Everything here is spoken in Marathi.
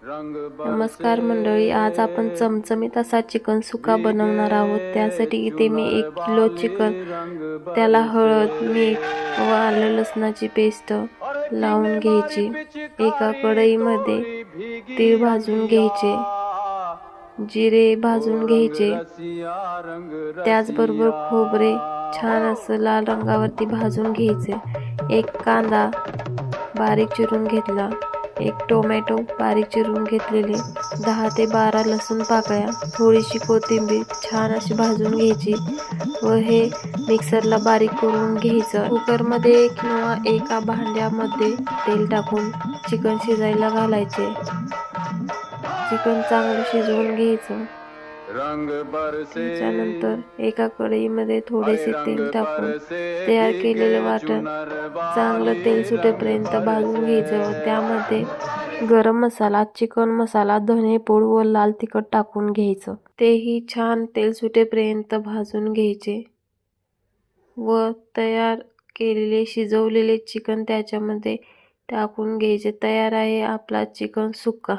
नमस्कार मंडळी, आज आपण चमचमीत असा चिकन सुक्का बनवणार आहोत। त्यासाठी इथे मी 1 किलो चिकन, त्याला हळद, मीठ व आलं लसणाची पेस्ट लावून घ्यायची। एका कढईमध्ये तीळ भाजून घ्यायचे, जिरे भाजून घ्यायचे, त्याचबरोबर खोबरे छान असं लाल रंगावरती भाजून घ्यायचे। एक कांदा बारीक चिरून घेतला, एक टोमॅटो बारीक चिरून घेतलेले, 10 ते 12 लसूण पाकळ्या, थोडीशी कोथिंबीर छान अशी भाजून घ्यायची व हे मिक्सरला बारीक करून घ्यायचं। कुकरमध्ये किंवा एका भांड्यामध्ये तेल टाकून चिकन शिजायला घालायचे। चिकन चांगलं शिजवून घ्यायचं। त्यानंतर एका कढईमध्ये थोडेसे तेल टाकून तयार केलेलं वाटण चांगलं तेल सुटेपर्यंत भाजून घ्यायचं व त्यामध्ये गरम मसाला, चिकन मसाला, धने पूड व लाल तिखट टाकून घ्यायचं। तेही छान तेल सुटेपर्यंत भाजून घ्यायचे व तयार केलेले शिजवलेले चिकन त्याच्यामध्ये टाकून घ्यायचे। तयार आहे आपला चिकन सुक्का।